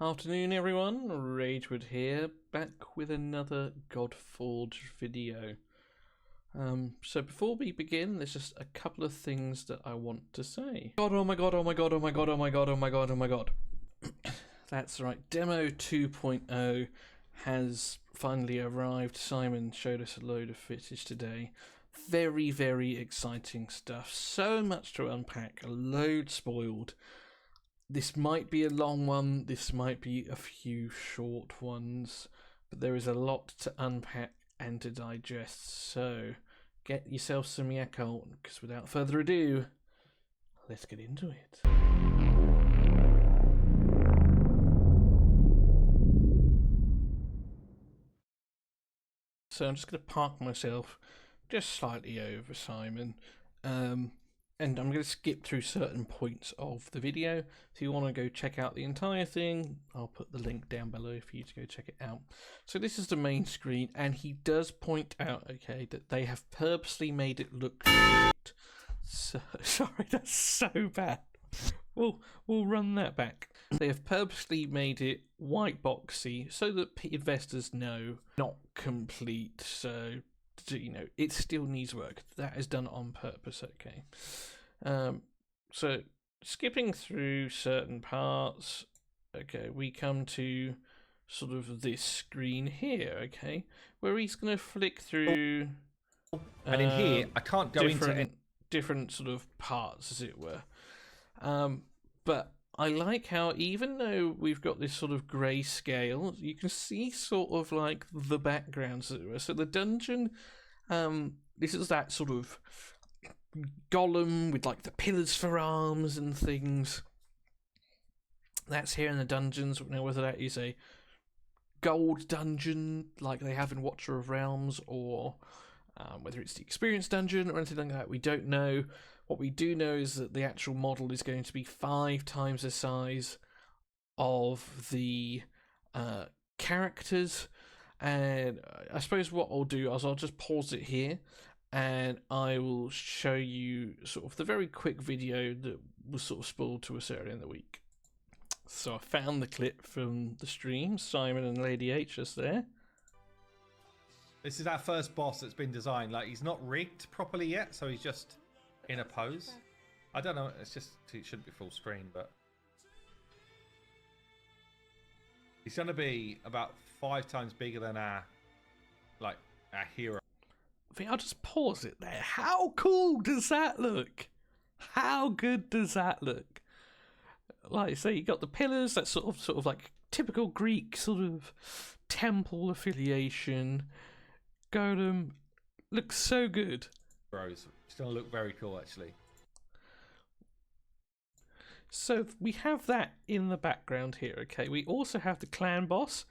Afternoon everyone, Ragewood here, back with another Godforge video. So before we begin, there's just a couple of things that I want to say. Oh my god, oh my god, oh my god, oh my god, oh my god, oh my god. That's right, Demo 2.0 has finally arrived. Simon showed us a load of footage today. Very, very exciting stuff. So much to unpack, a load spoiled. This might be a long one, this might be a few short ones, but there is a lot to unpack and to digest, so get yourself some Yakult, because without further ado, let's get into it. So I'm just going to park myself just slightly over Simon, and I'm going to skip through certain points of the video. If you want to go check out the entire thing, I'll put the link down below for you to go check it out. So this is the main screen, and he does point out, okay, that they have purposely made it look shit. So, sorry, that's so bad. We'll run that back. They have purposely made it white boxy so that investors know not complete. So, you know, it still needs work. That is done on purpose, okay. So skipping through certain parts, okay, we come to sort of this screen here, okay, where he's going to flick through and in here I can't go into different sort of parts, as it were. But I like how, even though we've got this sort of grey scale, you can see sort of like the backgrounds, as it were. So the dungeon, this is that sort of golem with like the pillars for arms and things. That's here in the dungeons. Now, whether that is a gold dungeon like they have in Watcher of Realms, or whether it's the experience dungeon or anything like that, we don't know. What we do know is that the actual model is going to be 5 times the size of the characters. And I suppose what I'll do is I'll just pause it here, and I will show you sort of the very quick video that was sort of spoiled to us earlier in the week. So I found the clip from the stream. Simon and Lady H is there. This is our first boss that's been designed. Like, he's not rigged properly yet, so he's just in a pose. I don't know, it's just, it shouldn't be full screen, but he's going to be about 5 times bigger than our hero. I think I'll just pause it there. How cool does that look? How good does that look? Like I say, you got the pillars, that sort of like typical Greek sort of temple affiliation. Golem looks so good. Bros, it's going to look very cool, actually. So we have that in the background here, okay. We also have the clan boss.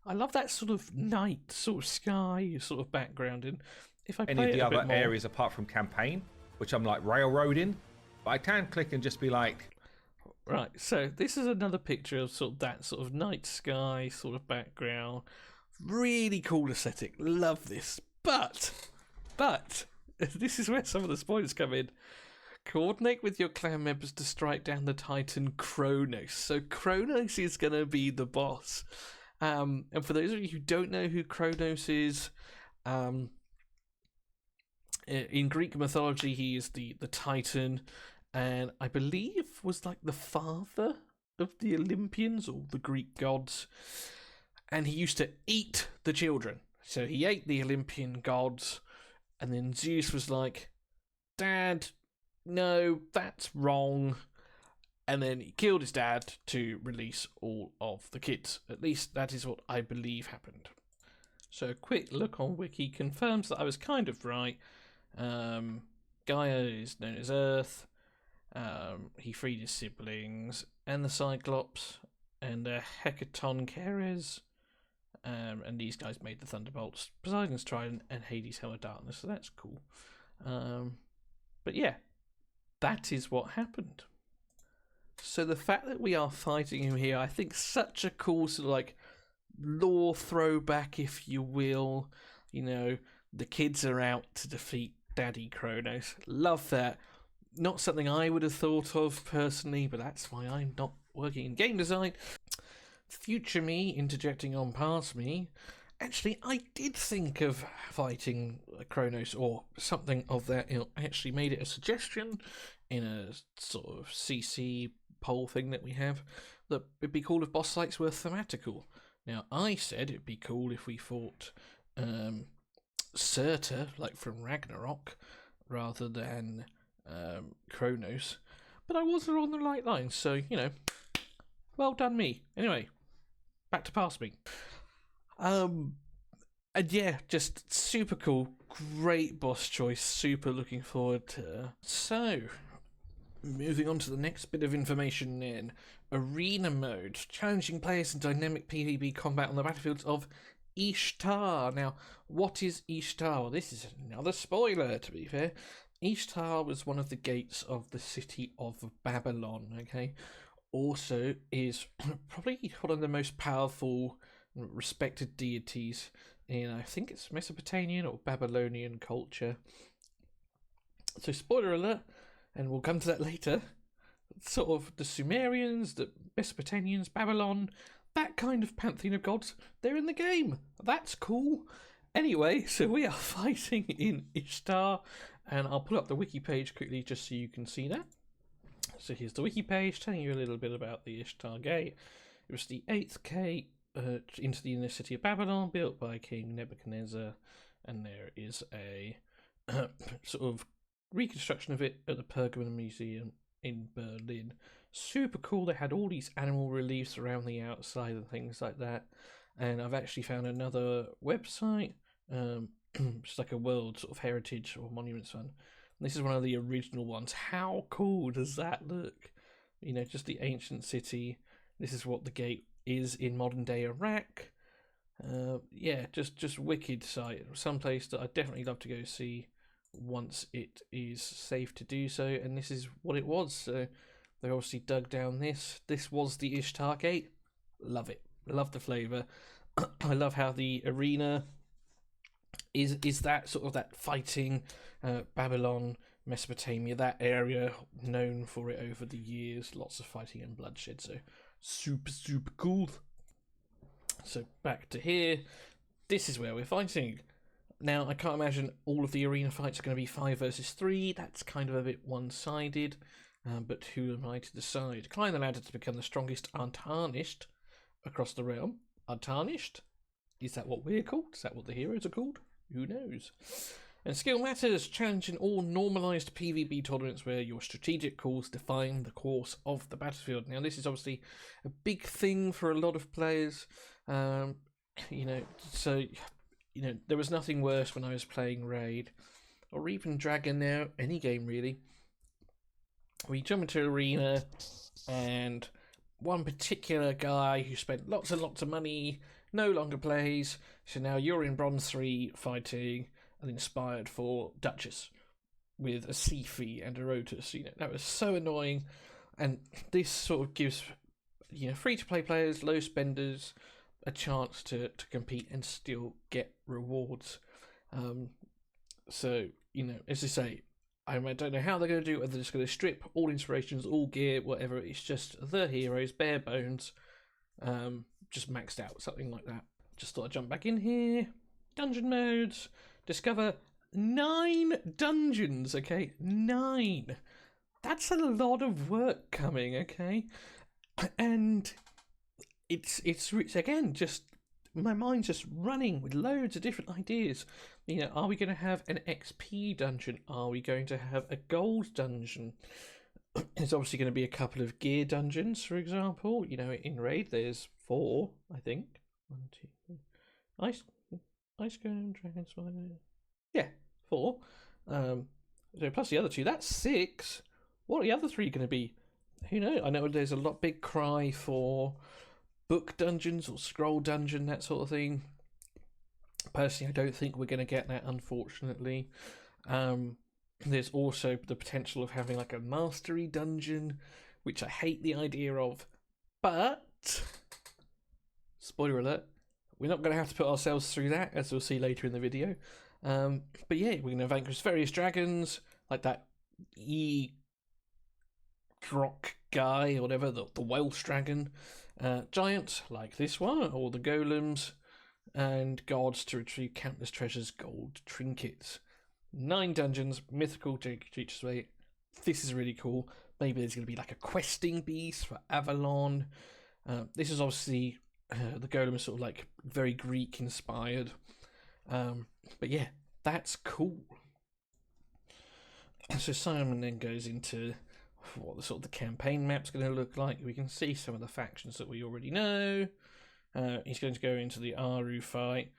I love that sort of night, sort of sky sort of background. And if I any of the other areas apart from campaign, which I'm like railroading, but I can click and just be like, right. So this is another picture of sort of that sort of night sky sort of background. Really cool aesthetic. Love this. But this is where some of the spoilers come in. Coordinate with your clan members to strike down the Titan Kronos. So Kronos is going to be the boss. And for those of you who don't know who Kronos is, in Greek mythology, he is the Titan, and I believe was like the father of the Olympians or the Greek gods. And he used to eat the children. So he ate the Olympian gods, and then Zeus was like, "Dad, no, that's wrong." And then he killed his dad to release all of the kids. At least that is what I believe happened. So a quick look on Wiki confirms that I was kind of right. Gaia is known as Earth. He freed his siblings and the Cyclops and the Hecatoncheires. And these guys made the Thunderbolts, Poseidon's Trident, and Hades' Helm of Darkness. So that's cool. But yeah, that is what happened. So the fact that we are fighting him here, I think such a cool sort of like lore throwback, if you will. You know, the kids are out to defeat Daddy Kronos. Love that. Not something I would have thought of personally, but that's why I'm not working in game design. future me interjecting on past me, actually, I did think of fighting Kronos or something of that ilk. I actually made it a suggestion in a sort of CC poll thing that we have that it'd be cool if boss fights were thematical. Now, I said it'd be cool if we fought Surtur, like from Ragnarok, rather than Kronos. But I wasn't on the right line, so, well done me. Anyway, back to past me. And yeah, just super cool, great boss choice, super looking forward to. So, moving on to the next bit of information then. Arena mode, challenging players in dynamic PvP combat on the battlefields of Ishtar. Now, what is Ishtar? Well, this is another spoiler, to be fair. Ishtar was one of the gates of the city of Babylon, okay? Also is probably one of the most powerful, respected deities in, I think it's Mesopotamian or Babylonian culture. So, spoiler alert, and we'll come to that later. Sort of the Sumerians, the Mesopotamians, Babylon, that kind of pantheon of gods, they're in the game. That's cool. Anyway, so we are fighting in Ishtar, and I'll pull up the wiki page quickly just so you can see that. So here's the wiki page telling you a little bit about the Ishtar Gate. It was the 8th gate into the inner city of Babylon, built by King Nebuchadnezzar, and there is a sort of reconstruction of it at the Pergamon Museum in Berlin. Super cool. They had all these animal reliefs around the outside and things like that. And I've actually found another website, just like a world sort of heritage or monuments one. This is one of the original ones. How cool does that look? Just the ancient city. This is what the gate is in modern day Iraq. Yeah, just wicked sight. Someplace that I'd definitely love to go see once it is safe to do so. And this is what it was. So they obviously dug down this. This was the Ishtar Gate. Love it. Love the flavour. I love how the arena is that sort of that fighting Babylon, Mesopotamia, that area known for it over the years. Lots of fighting and bloodshed. So super, super cool. So back to here. This is where we're fighting. Now, I can't imagine all of the arena fights are going to be 5 versus 3. That's kind of a bit one-sided. But who am I to decide? Climb the ladder to become the strongest untarnished across the realm. Untarnished? Is that what we're called? Is that what the heroes are called? Who knows? And skill matters. Challenging all normalised PvP tournaments where your strategic calls define the course of the battlefield. Now, this is obviously a big thing for a lot of players. So... there was nothing worse when I was playing Raid, or even Dragon now, any game really. We jump into an arena, and one particular guy who spent lots and lots of money no longer plays, so now you're in Bronze 3 fighting an Inspired 4 Duchess with a Siphi and a Rotus. That was so annoying, and this sort of gives free-to-play players, low spenders, a chance to compete and still get rewards. So, as I say, I don't know how they're going to do it, whether they're just going to strip all inspirations, all gear, whatever. It's just the heroes, bare bones, just maxed out, something like that. Just thought I'd jump back in here. Dungeon modes. Discover 9 dungeons, okay? 9. That's a lot of work coming, okay? And it's again, just my mind's just running with loads of different ideas. Are we going to have an XP dungeon? Are we going to have a gold dungeon? There's obviously going to be a couple of gear dungeons, for example. In Raid there's 4, I think. 1, 2, 3. Ice Golem, Dragon Spider. Yeah, 4. So plus the other 2, that's 6. What are the other 3 going to be? Who knows? I know there's a big cry for book dungeons or scroll dungeon, that sort of thing. Personally, I don't think we're going to get that, unfortunately. There's also the potential of having like a mastery dungeon, which I hate the idea of. But, spoiler alert, we're not going to have to put ourselves through that, as we'll see later in the video. But yeah, we're going to vanquish various dragons, like that Grok guy, or whatever, the Welsh dragon. Giants, like this one, or the golems, and gods to retrieve countless treasures, gold trinkets. 9 dungeons, mythical creatures. Wait, this is really cool. Maybe there's going to be like a questing beast for Avalon. This is obviously the golem is sort of like very Greek inspired. But yeah, that's cool. So Simon then goes into what the sort of the campaign map's going to look like. We can see some of the factions that we already know. He's going to go into the Aru fight.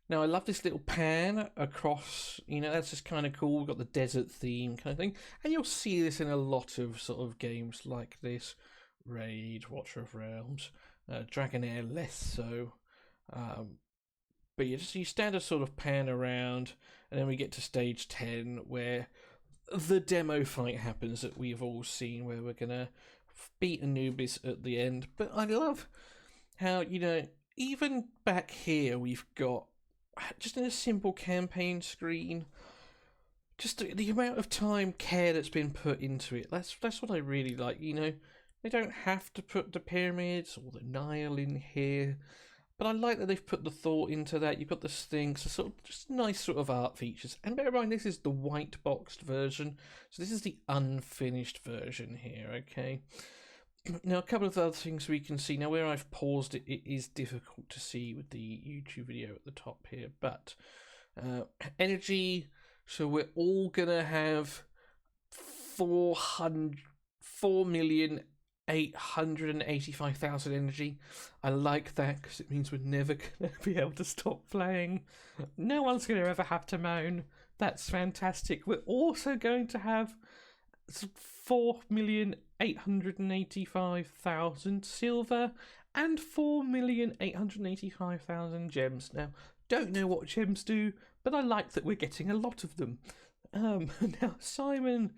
Now, I love this little pan across, that's just kind of cool. We've got the desert theme kind of thing. And you'll see this in a lot of sort of games like this. Raid, Watcher of Realms, Dragonair less so. But you standard sort of pan around, and then we get to stage 10 where the demo fight happens that we've all seen, where we're going to beat Anubis at the end. But I love how, even back here we've got, just in a simple campaign screen, just the amount of care that's been put into it. That's what I really like. They don't have to put the pyramids or the Nile in here, but I like that they've put the thought into that. You've got the Sphinx, sort of just nice sort of art features. And bear in mind, this is the white boxed version, so this is the unfinished version here. Okay. Now, a couple of other things we can see. Now, where I've paused it, it is difficult to see with the YouTube video at the top here. But energy, so we're all going to have 4,885,000 energy. I like that because it means we're never going to be able to stop playing. No one's going to ever have to moan. That's fantastic. We're also going to have 4,885,000 silver and 4,885,000 gems. Now, don't know what gems do, but I like that we're getting a lot of them. Now, Simon,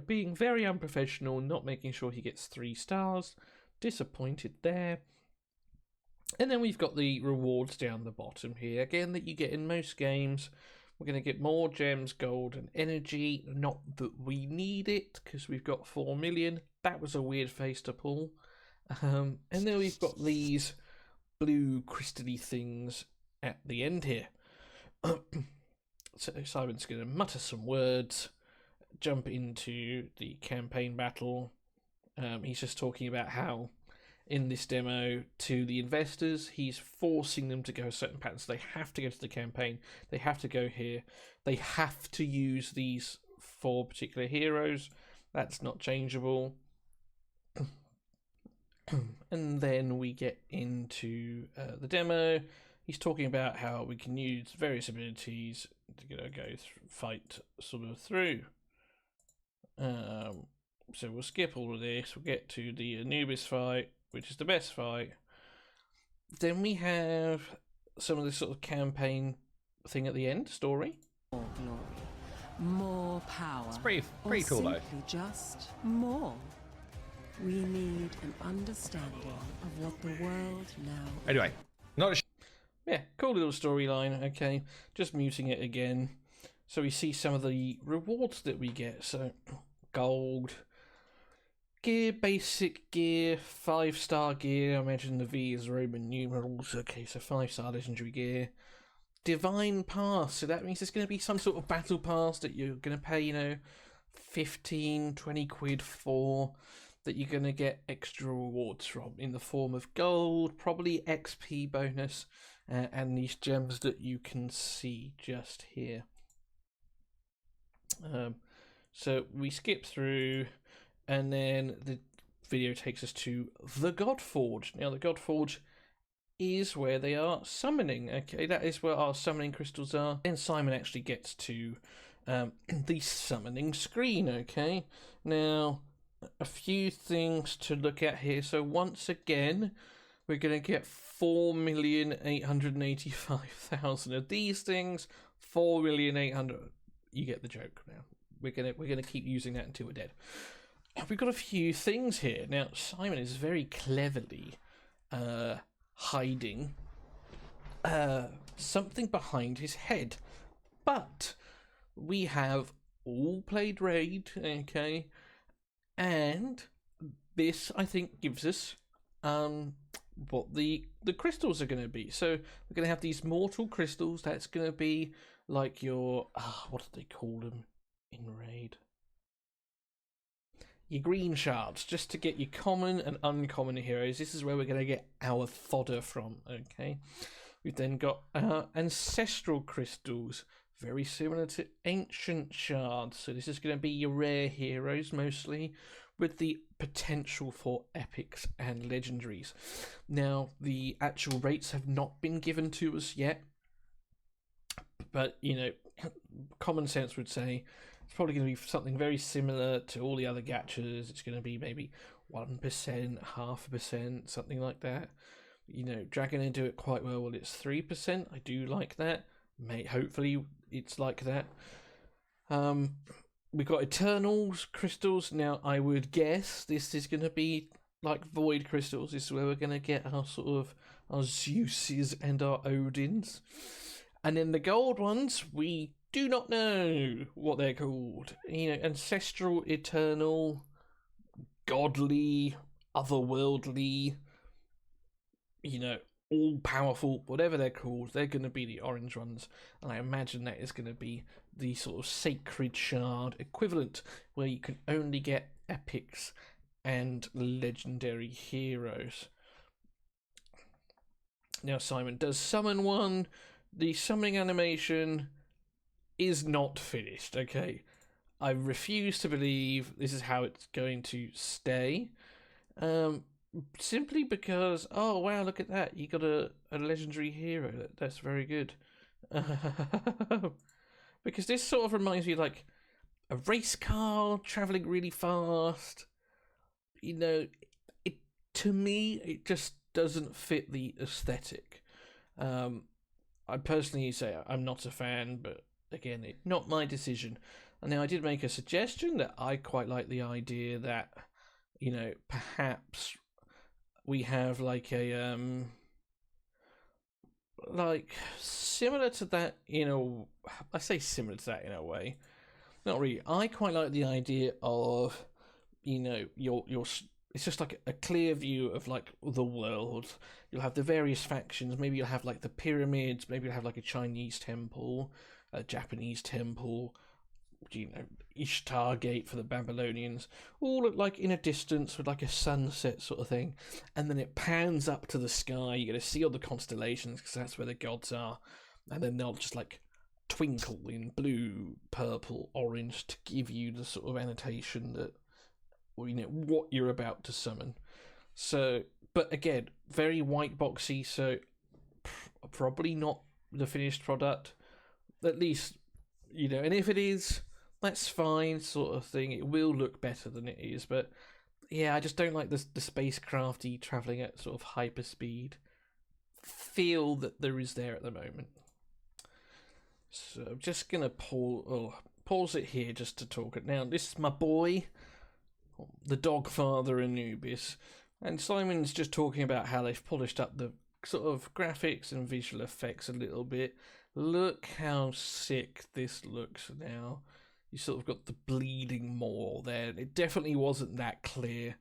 being very unprofessional, not making sure he gets 3 stars. Disappointed there. And then we've got the rewards down the bottom here, again, that you get in most games. We're going to get more gems, gold, and energy. Not that we need it, because we've got 4 million. That was a weird face to pull. And then we've got these blue crystally things at the end here. So Simon's going to mutter some words, jump into the campaign battle. He's just talking about how in this demo to the investors, he's forcing them to go certain patterns. They have to go to the campaign. They have to go here. They have to use these 4 particular heroes. That's not changeable. And then we get into the demo. He's talking about how we can use various abilities to fight sort of through. So we'll skip all of this. We'll get to the Anubis fight, which is the best fight. Then we have some of this sort of campaign thing at the end, story. More glory, more power. It's pretty cool though. Just more. We need an understanding of what the world now. Anyway, not a. Yeah, cool little storyline. Okay, just muting it again. So we see some of the rewards that we get. So gold. Gear, basic gear, 5-star gear. I imagine the V is Roman numerals. Okay, so 5-star legendary gear. Divine pass. So that means there's going to be some sort of battle pass that you're going to pay, 15, 20 quid for, that you're going to get extra rewards from in the form of gold, probably XP bonus, and these gems that you can see just here. So we skip through. And then the video takes us to the Godforge. Now, the Godforge is where they are summoning. Okay, that is where our summoning crystals are. Then Simon actually gets to the summoning screen. Okay, now a few things to look at here. So once again, we're going to get 4,885,000 of these things. 4,800,000. You get the joke. Now we're gonna keep using that until we're dead. We've got a few things here. Now, Simon is very cleverly hiding something behind his head. But we have all played Raid, okay? And this, I think, gives us what the crystals are going to be. So we're going to have these mortal crystals. That's going to be like your what do they call them in Raid? Your green shards, just to get your common and uncommon heroes. This is where we're going to get our fodder from. Okay, we've then got our ancestral crystals, very similar to ancient shards. So this is going to be your rare heroes mostly, with the potential for epics and legendaries. Now, the actual rates have not been given to us yet, but common sense would say it's probably going to be something very similar to all the other gachas. It's going to be maybe 1%, 0.5%, something like that. Dragon Air do it quite well. Well, it's 3%. I do like that. Hopefully it's like that. We've got Eternals crystals. Now, I would guess this is going to be like Void crystals. This is where we're going to get our sort of our Zeuses and our Odins. And then the gold ones, we do not know what they're called. Ancestral, Eternal, Godly, Otherworldly, all powerful, whatever they're called, they're going to be the orange ones. And I imagine that is going to be the sort of sacred shard equivalent, where you can only get epics and legendary heroes. Now Simon does summon one. The summoning animation is not finished, okay? I refuse to believe this is how it's going to stay. Simply because, oh wow, look at that, you got a legendary hero. That's very good. Because this sort of reminds me of like a race car traveling really fast. To me, it just doesn't fit the aesthetic. I personally say I'm not a fan, but again, it's not my decision. And now I did make a suggestion that I quite like the idea that, perhaps we have like a like similar to that, I say similar to that in a way. Not really. I quite like the idea of, your it's just like a clear view of like the world. You'll have the various factions. Maybe you'll have like the pyramids. Maybe you'll have like a Chinese temple, a Japanese temple, Ishtar Gate for the Babylonians, all look like in a distance with like a sunset sort of thing, and then it pans up to the sky. You're going to see all the constellations because that's where the gods are, and then they'll just like twinkle in blue, purple, orange to give you the sort of annotation that what you're about to summon. So, but again, very white boxy, so probably not the finished product, at least. And if it is, that's fine, sort of thing. It will look better than it is, but yeah, I just don't like the spacecrafty traveling at sort of hyperspeed feel that there is there at the moment. So I'm just gonna pause it here just to talk it. Now, this is my boy, the Dogfather Anubis, and Simon's just talking about how they've polished up the sort of graphics and visual effects a little bit. Look how sick this looks now. You sort of got the bleeding maw there. It definitely wasn't that clear.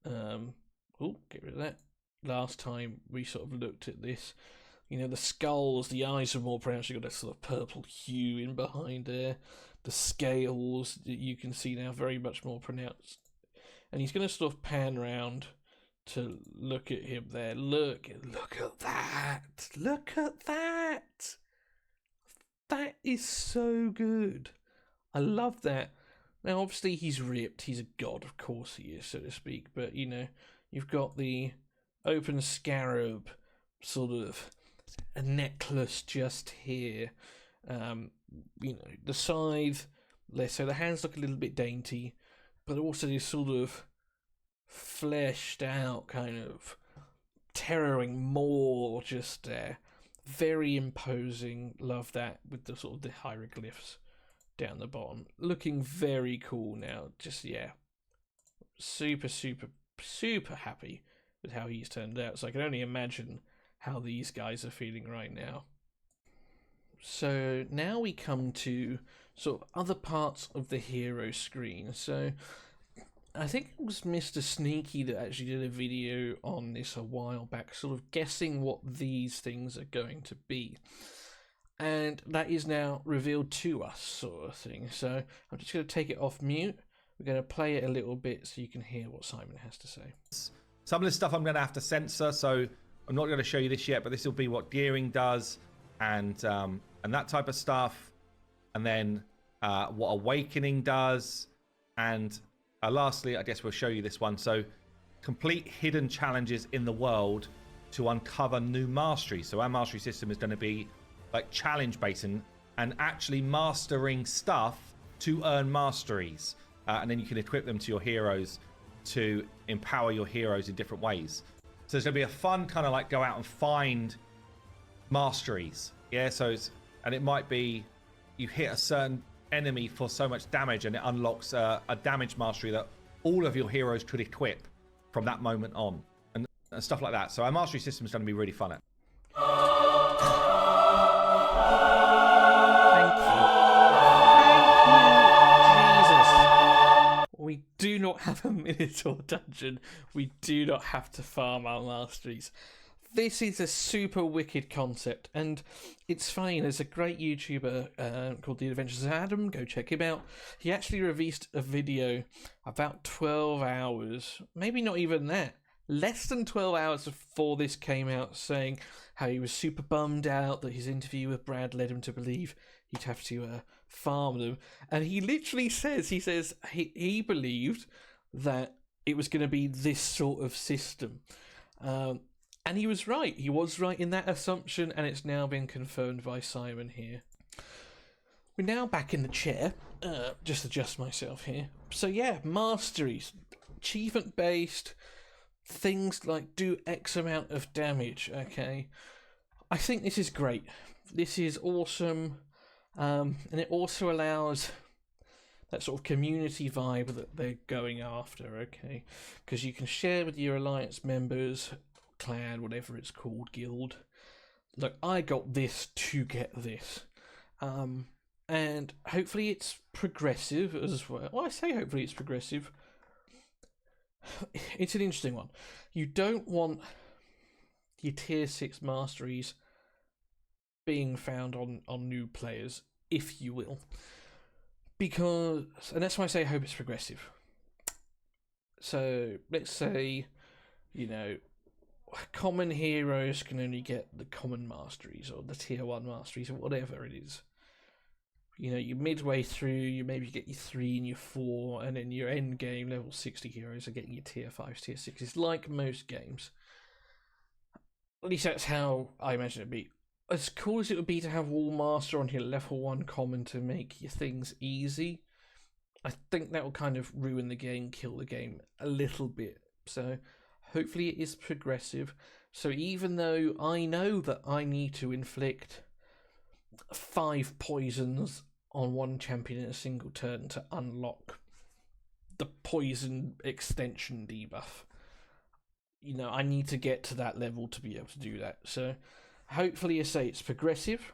Get rid of that. Last time we sort of looked at this, the skulls, the eyes are more pronounced. You've got a sort of purple hue in behind there. The scales that you can see now very much more pronounced. And he's going to sort of pan round to look at him there. Look at that. Look at that. That is so good. I love that. Now, obviously, he's ripped. He's a god, of course he is, so to speak. But, you've got the open scarab sort of a necklace just here. The scythe, so the hands look a little bit dainty, but also this sort of fleshed out kind of terroring maw just there. Very imposing. Love that with the sort of the hieroglyphs down the bottom. Looking very cool now. Just, yeah. Super, super, super happy with how he's turned out. So I can only imagine how these guys are feeling right now. So now we come to sort of other parts of the hero screen. So I think it was Mr. Sneaky that actually did a video on this a while back, sort of guessing what these things are going to be. And that is now revealed to us, sort of thing. So I'm just going to take it off mute. We're going to play it a little bit so you can hear what Simon has to say. Some of this stuff I'm going to have to censor, so I'm not going to show you this yet, but this will be what gearing does and that type of stuff. And then what awakening does. And lastly, I guess we'll show you this one. So complete hidden challenges in the world to uncover new mastery. So our mastery system is going to be like challenge based and actually mastering stuff to earn masteries. And then you can equip them to your heroes to empower your heroes in different ways. So it's going to be a fun kind of like go out and find masteries. Yeah, and it might be you hit a certain enemy for so much damage and it unlocks a damage mastery that all of your heroes could equip from that moment on and stuff like that. So our mastery system is going to be really fun. We do not have a Minotaur dungeon. We do not have to farm our masteries. This is a super wicked concept, and it's funny. There's a great YouTuber called The Adventures of Adam. Go check him out. He actually released a video about 12 hours, maybe not even that, less than 12 hours before this came out, saying how he was super bummed out that his interview with Brad led him to believe he'd have to farm them. And he literally says, he believed that it was going to be this sort of system. And he was right. He was right in that assumption, and it's now been confirmed by Simon here. We're now back in the chair. Just adjust myself here. So yeah, masteries. Achievement-based. Things like do X amount of damage, okay? I think this is great. This is awesome. And it also allows that sort of community vibe that they're going after, okay? Because you can share with your alliance members, clan, whatever it's called, guild. Look, I got this to get this. And hopefully it's progressive as well. Well, I say hopefully it's progressive. It's an interesting one. You don't want your tier 6 masteries being found on new players, if you will. Because, and that's why I say I hope it's progressive. So, let's say, common heroes can only get the common masteries or the tier 1 masteries or whatever it is. You're midway through, you maybe get your 3 and your 4, and then your end game level 60 heroes are getting your tier 5s, tier 6s, like most games. At least that's how I imagine it'd be. As cool as it would be to have Wall Master on your level 1 common to make your things easy, I think that will kind of ruin the game, kill the game a little bit. So hopefully it is progressive. So even though I know that I need to inflict 5 poisons on one champion in a single turn to unlock the poison extension debuff, I need to get to that level to be able to do that. So hopefully, I say it's progressive.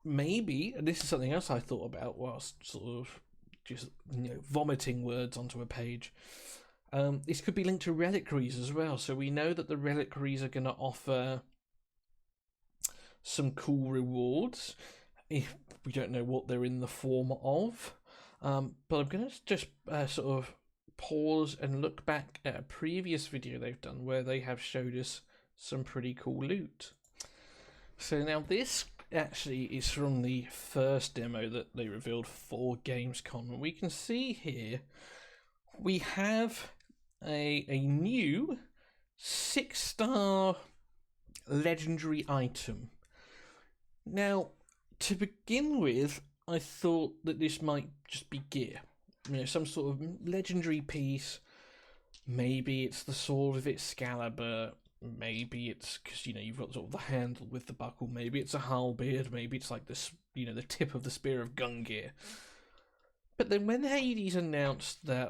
Maybe, and this is something else I thought about whilst sort of just vomiting words onto a page. This could be linked to reliquaries as well. So we know that the reliquaries are going to offer some cool rewards. If we don't know what they're in the form of, but I'm going to just sort of pause and look back at a previous video they've done where they have showed us some pretty cool loot. So now this actually is from the first demo that they revealed for Gamescom, and we can see here we have a new 6-star legendary item. Now, to begin with, I thought that this might just be gear. Some sort of legendary piece. Maybe it's the sword of Excalibur. Maybe it's because you've got sort of the handle with the buckle. Maybe it's a halberd. Maybe it's like this, the tip of the spear of Gungear. But then when Hades announced that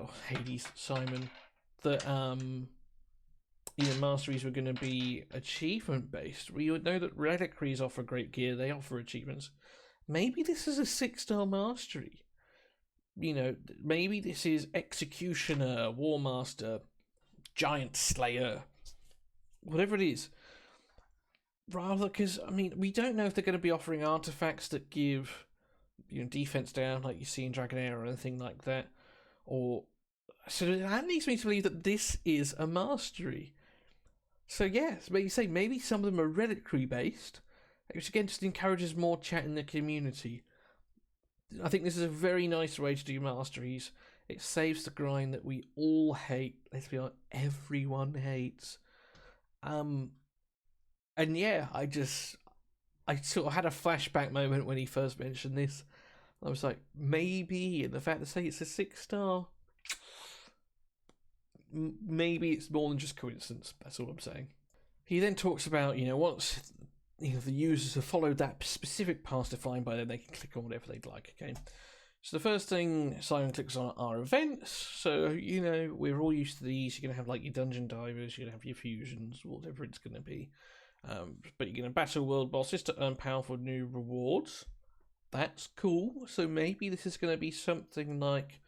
Simon, that masteries were going to be achievement based, we would know that reliquaries offer great gear. They offer achievements. Maybe this is a 6-star mastery. maybe this is Executioner, War Master, Giant Slayer, whatever it is. Rather, because, we don't know if they're going to be offering artifacts that give, defense down like you see in Dragonair or anything like that. So that leads me to believe that this is a mastery. So yes, but you say maybe some of them are reliquary based, which again just encourages more chat in the community. I think this is a very nice way to do masteries. It saves the grind that we all hate. Let's be honest, everyone hates. And yeah, I sort of had a flashback moment when he first mentioned this. I was like, maybe, and the fact to say it's a 6-star, maybe it's more than just coincidence. That's all I'm saying. He then talks about, once the users have followed that specific path defined by them, they can click on whatever they'd like. Okay. So the first thing Simon clicks on are events. So we're all used to these. You're gonna have like your dungeon divers. You're gonna have your fusions, whatever it's gonna be. But you're gonna battle world bosses to earn powerful new rewards. That's cool. So maybe this is gonna be something like,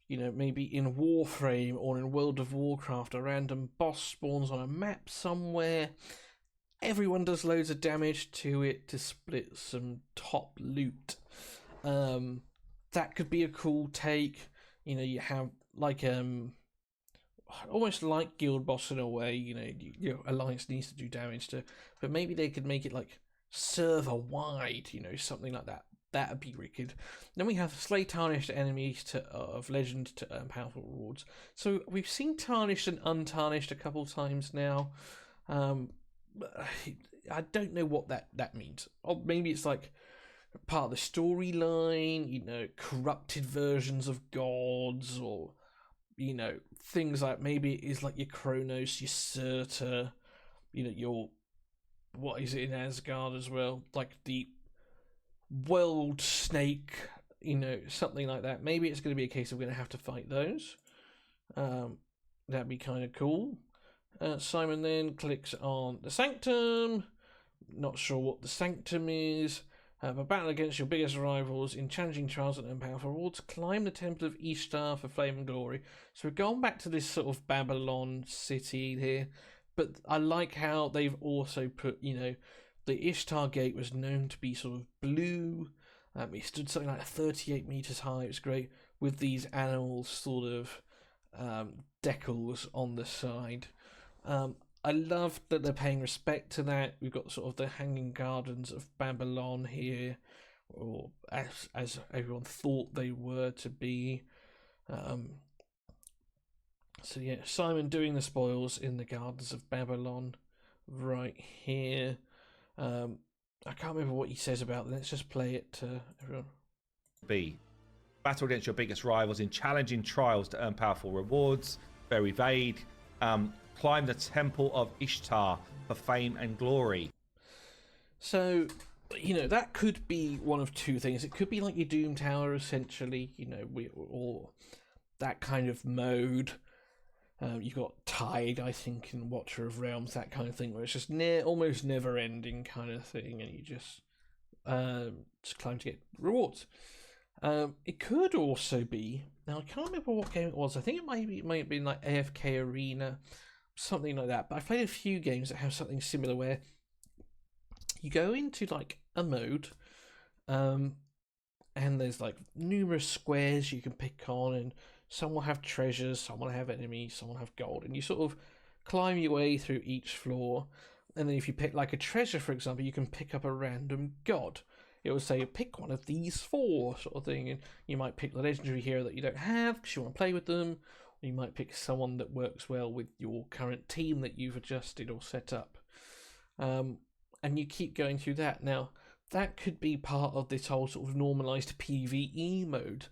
maybe in Warframe or in World of Warcraft, a random boss spawns on a map somewhere. Everyone does loads of damage to it to split some top loot. That could be a cool take. You have like almost like Guild Boss in a way. Your alliance needs to do damage to, but maybe they could make it like server wide. Something like that. That'd be wicked. Then we have slay tarnished enemies of legend to earn powerful rewards. So we've seen tarnished and untarnished a couple times now. I don't know what that means. Or maybe it's like part of the storyline, corrupted versions of gods, or things like maybe it is like your Kronos, your Surtur, your what is it in Asgard as well, like the World Snake, something like that. Maybe it's going to be a case of we're going to have to fight those. That'd be kind of cool. Simon then clicks on the Sanctum. Not sure what the Sanctum is. But battle against your biggest rivals in challenging trials and powerful rewards. Climb the Temple of Ishtar for fame and glory. So we're going back to this sort of Babylon city here. But I like how they've also put, the Ishtar Gate was known to be sort of blue. It stood something like 38 meters high. It was great with these animals sort of decals on the side. I love that they're paying respect to that. We've got sort of the Hanging Gardens of Babylon here, or as everyone thought they were to be. So yeah, Simon doing the spoils in the Gardens of Babylon right here. I can't remember what he says about it. Let's just play it to everyone. B. Battle against your biggest rivals in challenging trials to earn powerful rewards. Very vague. Climb the Temple of Ishtar for fame and glory. So, that could be one of two things. It could be like your Doom Tower, essentially, or that kind of mode. You've got Tide, I think, in Watcher of Realms, that kind of thing, where it's just almost never-ending kind of thing, and you just climb to get rewards. It could also be, now I can't remember what game it was. I think it might have been like AFK Arena, something like that. But I've played a few games that have something similar where you go into like a mode, and there's like numerous squares you can pick on, and some will have treasures, some will have enemies, some will have gold, and you sort of climb your way through each floor. And then if you pick like a treasure, for example, you can pick up a random god. It will say pick one of these 4 sort of thing, and you might pick the legendary hero that you don't have because you want to play with them, or you might pick someone that works well with your current team that you've adjusted or set up. And you keep going through that. Now, that could be part of this whole sort of normalized PvE mode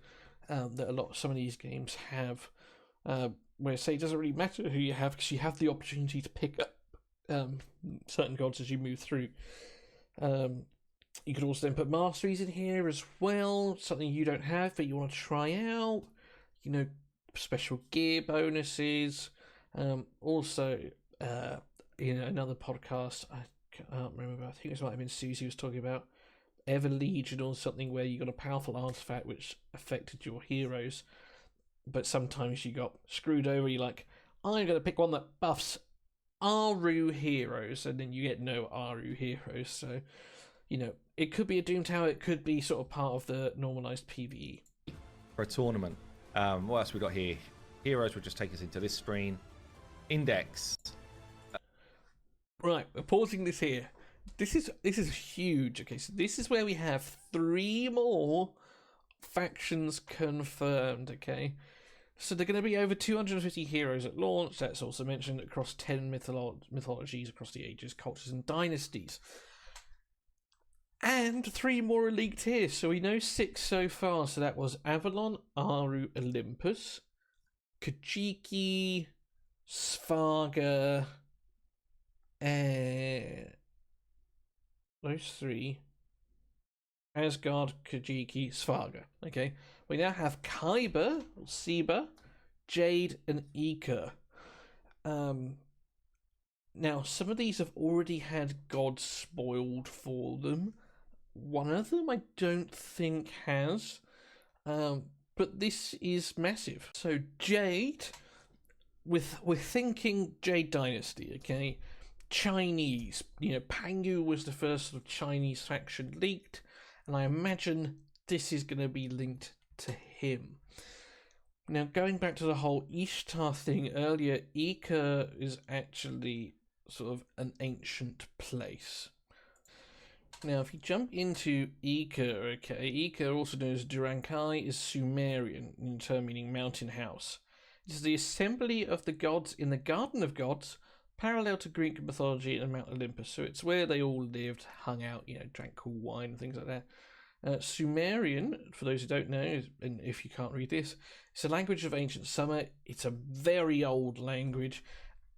that some of these games have, where say it doesn't really matter who you have because you have the opportunity to pick up certain gods as you move through. You could also then put masteries in here as well, something you don't have but you want to try out. Special gear bonuses. Also, in another podcast, I can't remember, I think it might have been Susie was talking about Ever Legion or something where you got a powerful artifact which affected your heroes, but sometimes you got screwed over. You're like, I'm going to pick one that buffs Aru heroes, and then you get no Aru heroes. So, it could be a Doom Tower, it could be sort of part of the normalized PvE. For a tournament. What else we got here? Heroes will just take us into this screen. Index. Right, we're pausing this here. This is huge. Okay, so this is where we have 3 more factions confirmed. Okay, so they're going to be over 250 heroes at launch. That's also mentioned across 10 mythologies across the ages, cultures, and dynasties. And 3 more are leaked here. So we know 6 so far. So that was Avalon, Aru, Olympus, Kajiki, Svarga, those 3. Asgard, Kajiki, Svarga. Okay. We now have Kyber, or Seba, Jade, and Ika. Now, some of these have already had gods spoiled for them. One of them I don't think has. But this is massive. So Jade, we're thinking Jade Dynasty, okay? Chinese. Pangu was the first sort of Chinese faction leaked, and I imagine this is going to be linked to him. Now, going back to the whole Ishtar thing earlier, Ika is actually sort of an ancient place. Now, if you jump into Ika, okay, Ika, also known as Durankai, is Sumerian, in turn meaning mountain house. It is the assembly of the gods in the Garden of Gods, parallel to Greek mythology and Mount Olympus. So it's where they all lived, hung out, drank cool wine and things like that. Sumerian, for those who don't know, and if you can't read this, it's a language of ancient summer. It's a very old language,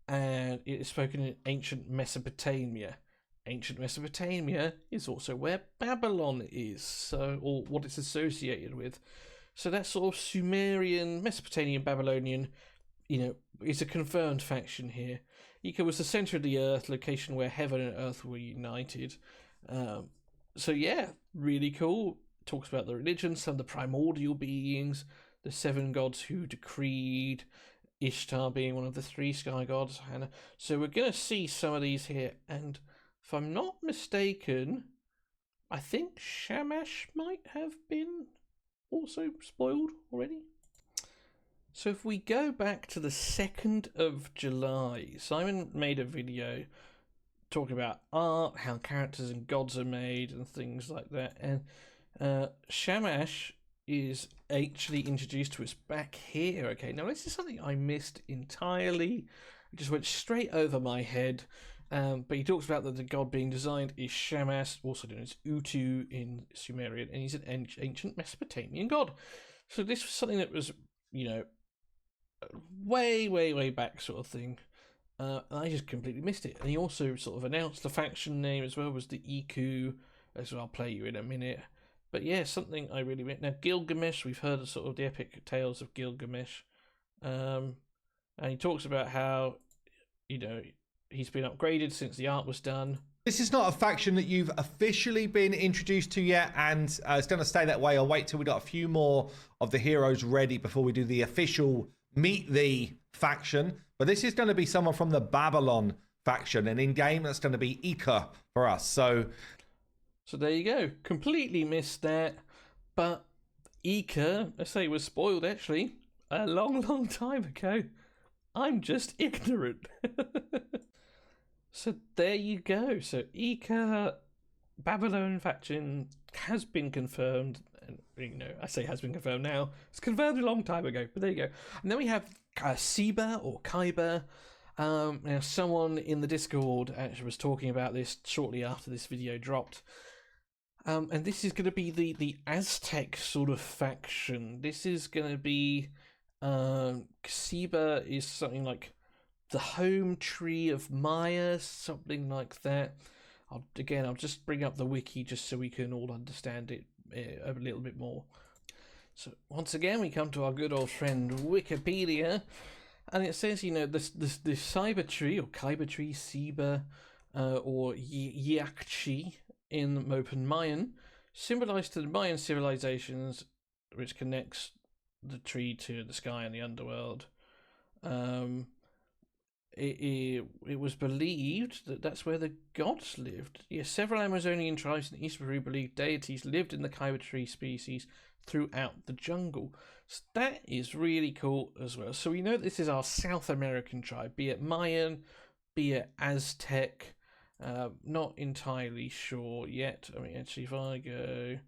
and it is spoken in ancient Mesopotamia. Ancient Mesopotamia is also where Babylon is, or what it's associated with. So that sort of Sumerian, Mesopotamian, Babylonian, is a confirmed faction here. Ika was the center of the earth, location where heaven and earth were united. So yeah, really cool. Talks about the religion, some of the primordial beings, the 7 gods who decreed, Ishtar being one of the 3 sky gods. And so we're going to see some of these here, and if I'm not mistaken, I think Shamash might have been also spoiled already. So if we go back to the 2nd of July, Simon made a video talking about art, how characters and gods are made and things like that. And Shamash is actually introduced to us back here. Okay, now this is something I missed entirely. It just went straight over my head. But he talks about that the god being designed is Shamash, also known as Utu in Sumerian, and he's an ancient Mesopotamian god. So this was something that was, way back sort of thing. I just completely missed it. And he also sort of announced the faction name as well, was the Iku, as I'll play you in a minute. But yeah, something I really meant. Now, Gilgamesh, we've heard of sort of the epic tales of Gilgamesh. And he talks about how, he's been upgraded since the art was done. This is not a faction that you've officially been introduced to yet, and it's going to stay that way. I'll wait till we got a few more of the heroes ready before we do the official meet the faction. But this is going to be someone from the Babylon faction, and in game that's going to be Ika for us. So there you go. Completely missed that. But Ika, I say, was spoiled actually a long time ago. I'm just ignorant. So there you go. So Ika, Babylon faction has been confirmed. And I say has been confirmed now. It's confirmed a long time ago, but there you go. And then we have Seba or Kyber. Now someone in the Discord actually was talking about this shortly after this video dropped. And this is going to be the Aztec sort of faction. This is going to be Seba is something like the home tree of Maya, something like that. I'll just bring up the wiki just so we can all understand it a little bit more. So once again, we come to our good old friend Wikipedia, and it says, this cyber tree or kyber tree, Seba, or Yakchi in Mopen Mayan, symbolized to the Mayan civilizations, which connects the tree to the sky and the underworld. Um, it was believed that that's where the gods lived. Yes, several Amazonian tribes in East Peru believed deities lived in the kaiba tree species throughout the jungle. So that is really cool as well. So we know this is our South American tribe, be it Mayan, be it Aztec. Not entirely sure yet. I mean, actually, if I go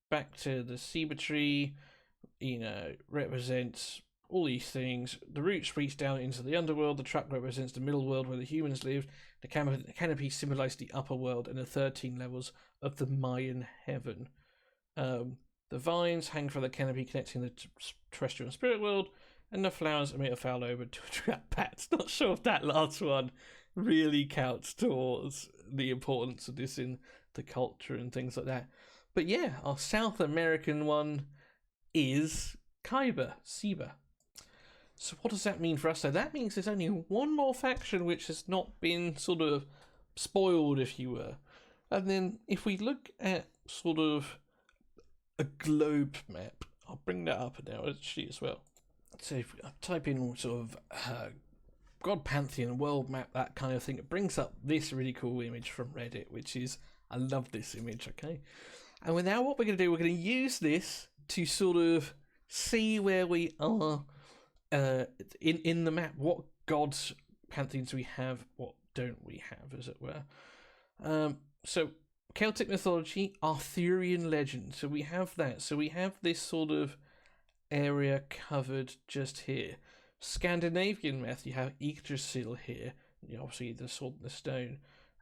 back to the ceiba tree, represents all these things. The roots reach down into the underworld. The trunk represents the middle world where the humans lived. The canopy symbolized the upper world and the 13 levels of the Mayan heaven. The vines hang from the canopy connecting the terrestrial and spirit world, and the flowers emit a foul odour to attract bats. Not sure if that last one really counts towards the importance of this in the culture and things like that. But yeah, our South American one is ceiba. So what does that mean for us? So that means there's only one more faction which has not been sort of spoiled, if you were. And then if we look at sort of a globe map, I'll bring that up now actually as well. So if I type in sort of God Pantheon, world map, that kind of thing, it brings up this really cool image from Reddit, which is, I love this image, okay? And now what we're going to do, we're going to use this to sort of see where we are in the map. What gods, pantheons we have, what don't we have, as it were. So Celtic mythology, Arthurian legend. So we have that. So we have this sort of area covered just here. Scandinavian myth, you have Yggdrasil here, obviously the sword and the stone.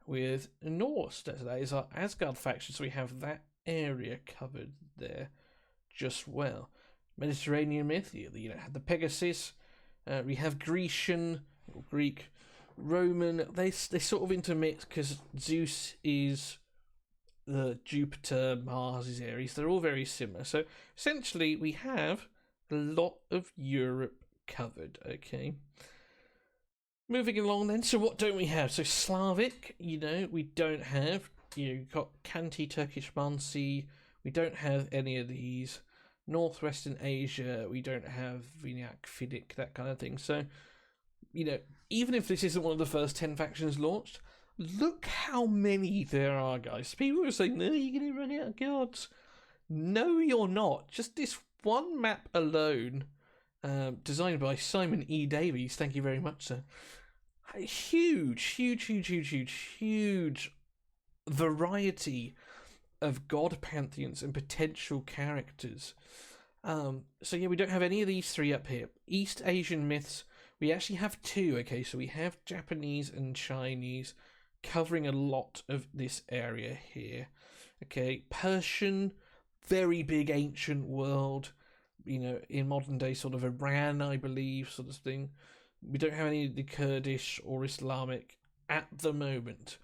With Norse, that is our Asgard faction, so we have that area covered there just well. Mediterranean myth, the Pegasus. We have Grecian, or Greek, Roman. They sort of intermix because Zeus is the Jupiter, Mars is Aries. They're all very similar. So essentially, we have a lot of Europe covered. Okay. Moving along then. So what don't we have? So Slavic, we don't have. You've got Kanti, Turkish Mansi. We don't have any of these. Northwestern Asia, we don't have Vinyak, Finnic, that kind of thing. So, even if this isn't one of the first 10 factions launched, look how many there are, guys. People are saying, no, you're going to run out of gods. No, you're not. Just this one map alone, designed by Simon E. Davies, thank you very much, sir. Huge variety of god pantheons and potential characters. So yeah, we don't have any of these three up here. East Asian myths, we actually have two. Okay, so we have Japanese and Chinese covering a lot of this area here. Okay, Persian, very big ancient world, in modern day sort of Iran, I believe, sort of thing. We don't have any of the Kurdish or Islamic at the moment.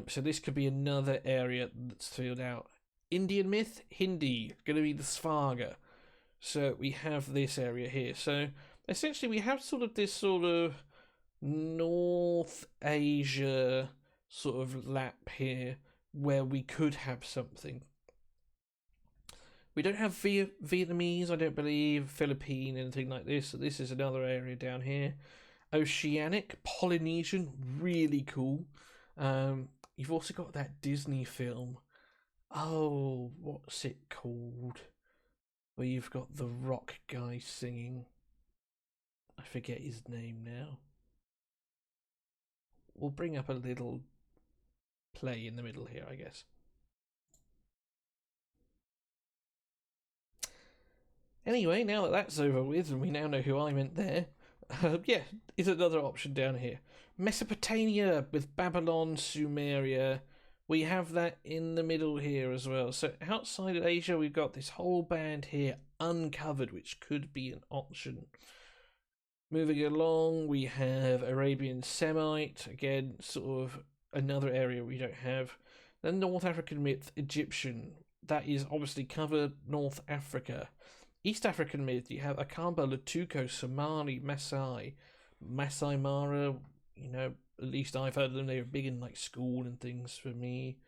So this could be another area that's filled out. Indian myth, Hindi, going to be the Svarga. So we have this area here. So essentially we have sort of this sort of North Asia sort of lap here where we could have something. We don't have Vietnamese, I don't believe, Philippine, anything like this. So this is another area down here. Oceanic, Polynesian, really cool. You've also got that Disney film. Oh, what's it called? Where you've got the rock guy singing. I forget his name now. We'll bring up a little play in the middle here, I guess. Anyway, now that that's over with, and we now know who I meant there, is another option down here. Mesopotamia with Babylon, Sumeria. We have that in the middle here as well. So outside of Asia, we've got this whole band here uncovered, which could be an option. Moving along, we have Arabian Semite, again, sort of another area we don't have. Then North African myth, Egyptian. That is obviously covered North Africa. East African myth, you have Akamba, Latuko, Somali, Masai Mara. At least I've heard of them. They were big in like school and things for me.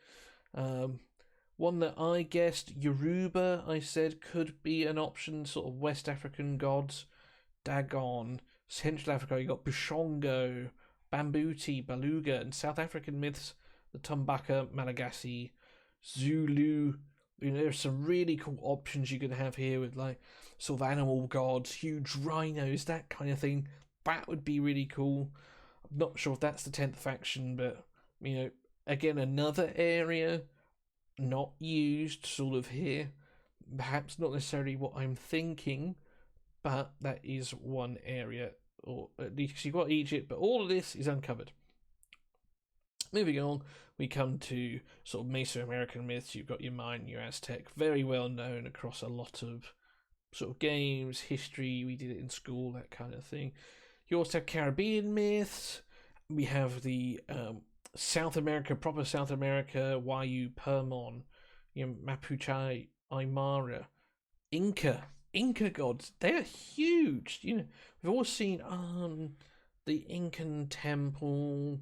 One that I guessed, Yoruba, I said could be an option, sort of West African gods. Dagon. Central Africa, you got Bushongo, Bambuti, Beluga, and South African myths, the Tumbaka, Malagasy, Zulu. There's some really cool options you can have here with like sort of animal gods, huge rhinos, that kind of thing. That would be really cool. I'm not sure if that's the 10th faction, but again, another area not used sort of here. Perhaps not necessarily what I'm thinking, but that is one area, or at least you've got Egypt, but all of this is uncovered. Moving on, we come to sort of Mesoamerican myths. You've got your Mayan, your Aztec, very well known across a lot of sort of games, history. We did it in school, that kind of thing. You also have Caribbean myths. We have the South America, proper South America, Wayu, Permon, Mapuche, Aymara, Inca gods. They're huge. We've all seen the Incan temple.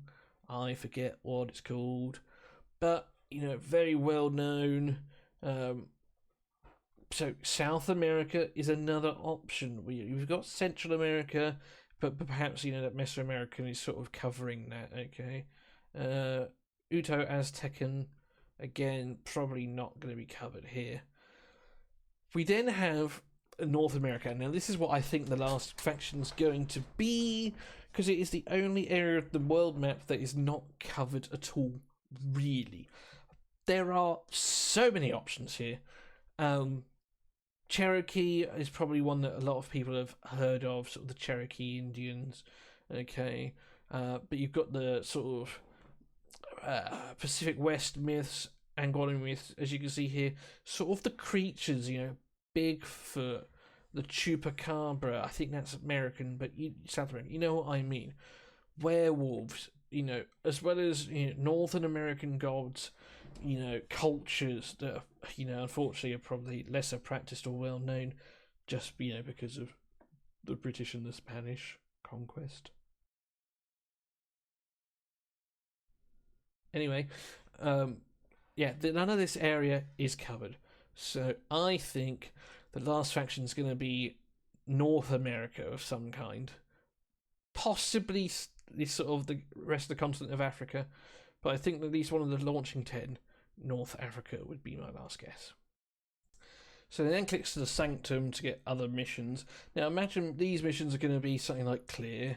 I forget what it's called, but very well known. So South America is another option. We've got Central America, but perhaps that Mesoamerican is sort of covering that. Okay, Uto Aztecan, again, probably not going to be covered here. We then have North America. Now, this is what I think the last faction's going to be, because it is the only area of the world map that is not covered at all, really. There are so many options here. Cherokee is probably one that a lot of people have heard of, sort of the Cherokee Indians, okay? But you've got the sort of Pacific West myths, Angolan myths, as you can see here, sort of the creatures, Bigfoot, the Chupacabra, I think that's American, but South American, you know what I mean. Werewolves, as well as Northern American gods, cultures that, unfortunately are probably lesser practiced or well known, just, because of the British and the Spanish conquest. Anyway, none of this area is covered. So I think the last faction is going to be North America of some kind. Possibly sort of the rest of the continent of Africa. But I think at least one of the launching 10, North Africa, would be my last guess. So then clicks to the Sanctum to get other missions. Now imagine these missions are going to be something like clear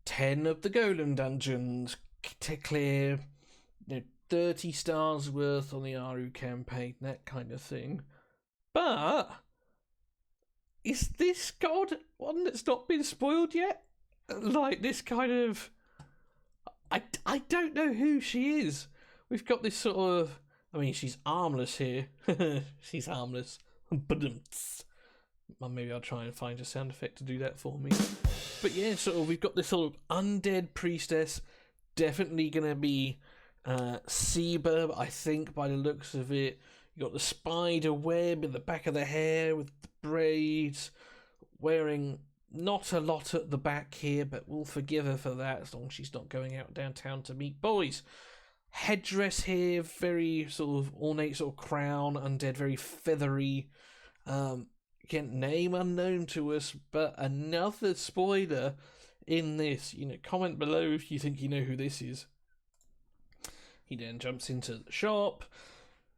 10 of the Golem dungeons, to clear 30 stars worth on the Aru campaign, that kind of thing. But is this god one that's not been spoiled yet? Like this kind of... I don't know who she is. We've got this sort of... she's armless here. She's harmless. Maybe I'll try and find a sound effect to do that for me. But yeah, we've got this sort of undead priestess. Definitely going to be Seba, I think, by the looks of it. You got the spider web in the back of the hair with the braids, wearing not a lot at the back here, but we'll forgive her for that as long as she's not going out downtown to meet boys. Headdress here, very sort of ornate sort of crown, undead, very feathery. Again, name unknown to us, but another spoiler in this. Comment below if you think you know who this is. He then jumps into the shop,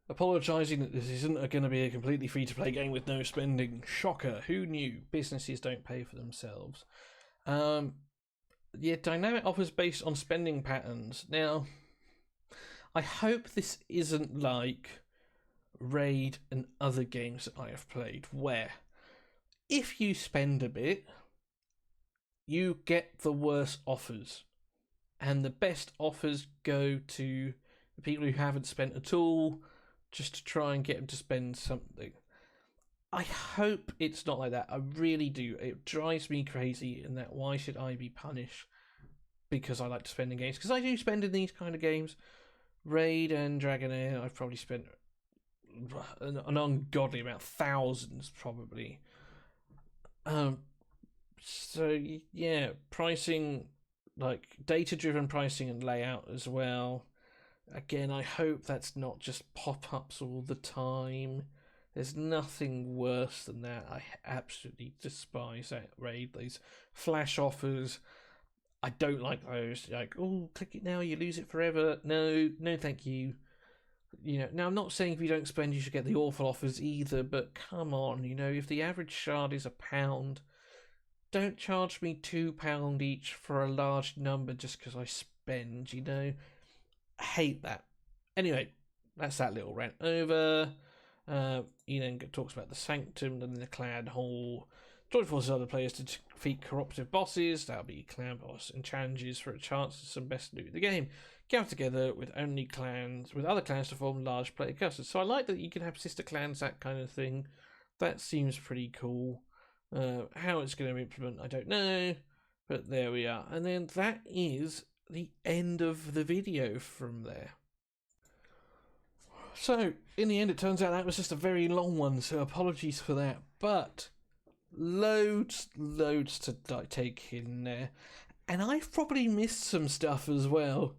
apologising that this isn't going to be a completely free-to-play game with no spending. Shocker, who knew? Businesses don't pay for themselves. Dynamic offers based on spending patterns. Now, I hope this isn't like Raid and other games that I have played, where if you spend a bit, you get the worst offers. And the best offers go to the people who haven't spent at all, just to try and get them to spend something. I hope it's not like that. I really do. It drives me crazy in that why should I be punished because I like to spend in games? Because I do spend in these kind of games. Raid and Dragonair, I've probably spent an ungodly amount, thousands probably. So yeah, pricing, like data-driven pricing and layout as well. Again, I hope that's not just pop-ups all the time. There's nothing worse than that. I absolutely despise that raid. These flash offers. I don't like those. Like, oh, click it now, you lose it forever. No, no, thank you. Now I'm not saying if you don't spend, you should get the awful offers either. But come on, if the average shard is £1, don't charge me £2 each for a large number just because I spend. I hate that. Anyway, that's that little rant over. He then talks about the Sanctum and the Clan Hall. Join forces other players to defeat corruptive bosses. That'll be clan boss and challenges for a chance to some best loot in the game. Gather together with other clans to form large player clusters. So I like that you can have sister clans, that kind of thing. That seems pretty cool. How it's going to implement, I don't know. But there we are. And then that is the end of the video from there. So, in the end, it turns out that was just a very long one, so apologies for that. But loads to take in there. And I've probably missed some stuff as well.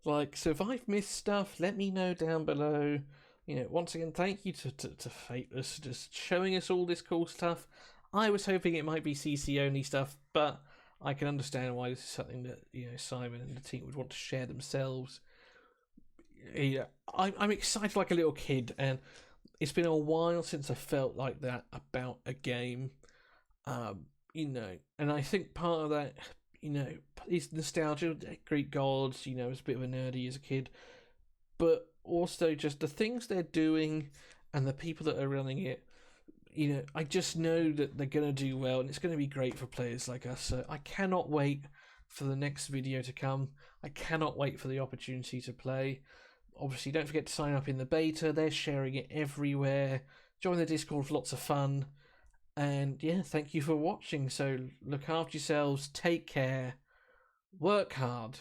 So if I've missed stuff, let me know down below. Once again, thank you to Fateless just showing us all this cool stuff. I was hoping it might be CC only stuff, but I can understand why this is something that Simon and the team would want to share themselves. I'm excited like a little kid, and it's been a while since I felt like that about a game. And I think part of that, is nostalgia. Greek gods, I was a bit of a nerdy as a kid, but also just the things they're doing and the people that are running it. I just know that they're going to do well, and it's going to be great for players like us. So I cannot wait for the next video to come. I cannot wait for the opportunity to play. Obviously, don't forget to sign up in the beta. They're sharing it everywhere. Join the Discord for lots of fun. And yeah, thank you for watching. So look after yourselves, take care, work hard,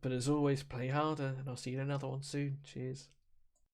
but as always, play harder, and I'll see you in another one soon. Cheers.